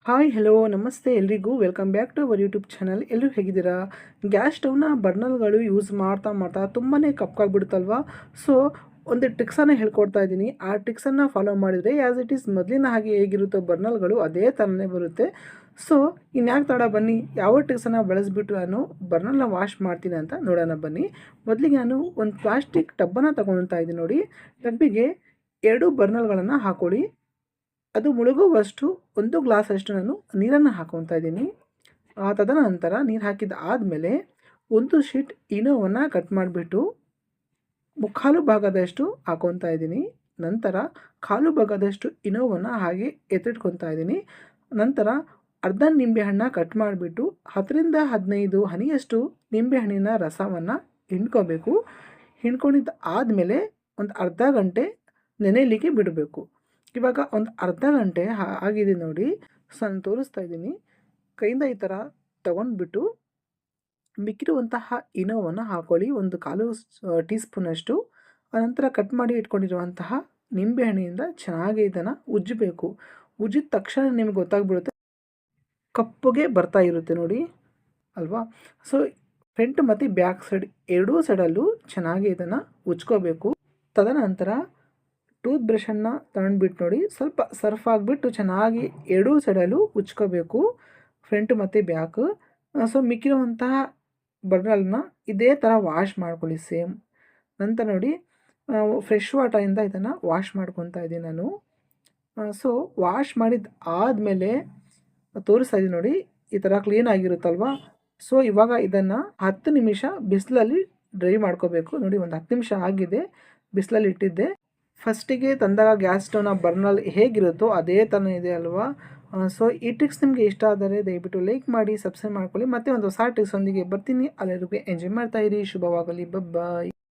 Hi hello ನಮಸ್ತೆ ಎಲ್ರಿಗೂ welcome back to our YouTube channel. ಎಲ್ಲರೂ ಹೇಗಿದ್ದೀರಾ? ಗ್ಯಾಸ್ ಸ್ಟವ್ನ ಬರ್ನಲ್ಗಳು ಯೂಸ್ ಮಾಡ್ತಾ ಮಾಡ್ತಾ ತುಂಬಾ ಕಪ್ಪಾಗ್ಬಿಡುತ್ತಲ್ವಾ? ಸೊ ಒಂದು ಟ್ರಿಕ್ಸನ್ನು ಹೇಳ್ಕೊಡ್ತಾ ಇದ್ದೀನಿ. ಆ ಟ್ರಿಕ್ಸನ್ನು ಫಾಲೋ ಮಾಡಿದರೆ ಆ್ಯಸ್ ಇಟ್ ಈಸ್ ಮೊದಲಿನ ಹಾಗೆ ಹೇಗಿರುತ್ತೋ ಬರ್ನಲ್ಗಳು ಅದೇ ಥರನೇ ಬರುತ್ತೆ. ಸೊ ಇನ್ಯಾಕೆ ತಡ, ಬನ್ನಿ ಯಾವ ಟ್ರಿಕ್ಸನ್ನು ಬಳಸಿಬಿಟ್ಟು ನಾನು ಬರ್ನಲ್ನ ವಾಶ್ ಮಾಡ್ತೀನಿ ಅಂತ ನೋಡೋಣ ಬನ್ನಿ. ಮೊದಲಿಗೆ ನಾನು ಒಂದು ಪ್ಲಾಸ್ಟಿಕ್ ಟಬ್ಬನ್ನು ತೊಗೊಳ್ತಾ ಇದ್ದೀನಿ. ನೋಡಿ, ಟಬ್ಬಿಗೆ 2 ಬರ್ನಲ್ಗಳನ್ನು ಹಾಕೊಳ್ಳಿ. ಅದು ಮುಳುಗುವಷ್ಟು 1 ಗ್ಲಾಸಷ್ಟು ನಾನು ನೀರನ್ನು ಹಾಕೊತಾ ಇದ್ದೀನಿ. ತದನಂತರ ನೀರು ಹಾಕಿದ ಆದಮೇಲೆ 1 ಶೀಟ್ ಇನೋವನ್ನು ಕಟ್ ಮಾಡಿಬಿಟ್ಟು ಮುಕ್ಕಾಲು ಭಾಗದಷ್ಟು ಹಾಕೊತಾ ಇದ್ದೀನಿ. ನಂತರ ಕಾಲು ಭಾಗದಷ್ಟು ಇನೋವನ್ನು ಹಾಗೆ ಎತ್ತಿಟ್ಕೊತಾ ಇದ್ದೀನಿ. ನಂತರ ಅರ್ಧ ನಿಂಬೆಹಣ್ಣ ಕಟ್ ಮಾಡಿಬಿಟ್ಟು 10ರಿಂದ 15 ಹನಿಯಷ್ಟು ನಿಂಬೆಹಣ್ಣಿನ ರಸವನ್ನು ಹಿಂಡ್ಕೋಬೇಕು. ಹಿಂಡ್ಕೊಂಡಿದ್ದು ಆದಮೇಲೆ ಒಂದು ಅರ್ಧ ಗಂಟೆ ನೆನೆಯಲಿಕ್ಕೆ ಬಿಡಬೇಕು. ಇವಾಗ ಒಂದು ಅರ್ಧ ಗಂಟೆ ಆಗಿದೆ ನೋಡಿ. ನಾನು ತೋರಿಸ್ತಾ ಇದ್ದೀನಿ. ಕೈಯಿಂದ ಈ ಥರ ತಗೊಂಡ್ಬಿಟ್ಟು ಮಿಕ್ಕಿರುವಂತಹ ಇನೋವನ್ನು ಹಾಕೊಳ್ಳಿ, ಒಂದು ಕಾಲು ಟೀ ಸ್ಪೂನಷ್ಟು. ಆನಂತರ ಕಟ್ ಮಾಡಿ ಇಟ್ಕೊಂಡಿರುವಂತಹ ನಿಂಬೆಹಣ್ಣಿನಿಂದ ಚೆನ್ನಾಗಿ ಇದನ್ನು ಉಜ್ಜಬೇಕು. ಉಜ್ಜಿದ ತಕ್ಷಣ ನಿಮಗೆ ಗೊತ್ತಾಗ್ಬಿಡುತ್ತೆ, ಕಪ್ಪುಗೆ ಬರ್ತಾ ಇರುತ್ತೆ ನೋಡಿ ಅಲ್ವಾ? ಸೊ ಫ್ರಂಟ್ ಮತ್ತು ಬ್ಯಾಕ್ ಸೈಡ್ ಎರಡೂ ಸೈಡಲ್ಲೂ ಚೆನ್ನಾಗಿ ಇದನ್ನು ಉಜ್ಕೋಬೇಕು. ತದನಂತರ ಟೂತ್ ಬ್ರಷನ್ನು ತಗೊಂಡ್ಬಿಟ್ಟು ನೋಡಿ, ಸ್ವಲ್ಪ ಸರ್ಫ್ ಆಗಿಬಿಟ್ಟು ಚೆನ್ನಾಗಿ ಎರಡೂ ಸೈಡಲ್ಲೂ ಉಜ್ಕೋಬೇಕು, ಫ್ರಂಟ್ ಮತ್ತು ಬ್ಯಾಕು. ಸೊ ಮಿಕ್ಕಿರುವಂತಹ ಬರ್ನಲ್ನ ಇದೇ ಥರ ವಾಶ್ ಮಾಡ್ಕೊಳ್ಳಿ ಸೇಮ್. ನಂತರ ನೋಡಿ, ಫ್ರೆಶ್ ವಾಟರಿಂದ ಇದನ್ನು ವಾಶ್ ಮಾಡ್ಕೊತಾ ಇದ್ದೀನಿ ನಾನು. ಸೊ ವಾಶ್ ಮಾಡಿದ ಆದಮೇಲೆ ತೋರಿಸ್ತಾ ಇದ್ದೀನಿ ನೋಡಿ, ಈ ಥರ ಕ್ಲೀನ್ ಆಗಿರುತ್ತಲ್ವ. ಸೊ ಇವಾಗ ಇದನ್ನು 10 ನಿಮಿಷ ಬಿಸಿಲಲ್ಲಿ ಡ್ರೈ ಮಾಡ್ಕೋಬೇಕು. ನೋಡಿ, ಒಂದು 10 ನಿಮಿಷ ಆಗಿದೆ, ಬಿಸಿಲಲ್ಲಿ ಇಟ್ಟಿದ್ದೆ. ಫಸ್ಟಿಗೆ ತಂದಾಗ ಗ್ಯಾಸ್ ಸ್ಟವ್ನ ಬರ್ನಲ್ ಹೇಗಿರುತ್ತೋ ಅದೇ ಥರ ಇದೆ ಅಲ್ವಾ? ಸೊ ಈ ಟ್ರಿಕ್ಸ್ ನಿಮಗೆ ಇಷ್ಟ ಆದರೆ ದಯವಿಟ್ಟು ಲೈಕ್ ಮಾಡಿ, ಸಬ್ಸ್ಕ್ರೈಬ್ ಮಾಡ್ಕೊಳ್ಳಿ. ಮತ್ತು ಒಂದು ಹೊಸ ಟ್ರಿಕ್ಸ್ ಒಂದಿಗೆ ಬರ್ತೀನಿ. ಅಲ್ಲಿವರೆಗೂ ಎಂಜಾಯ್ ಮಾಡ್ತಾಯಿರಿ. ಶುಭವಾಗಲಿ. ಬಾಯ್.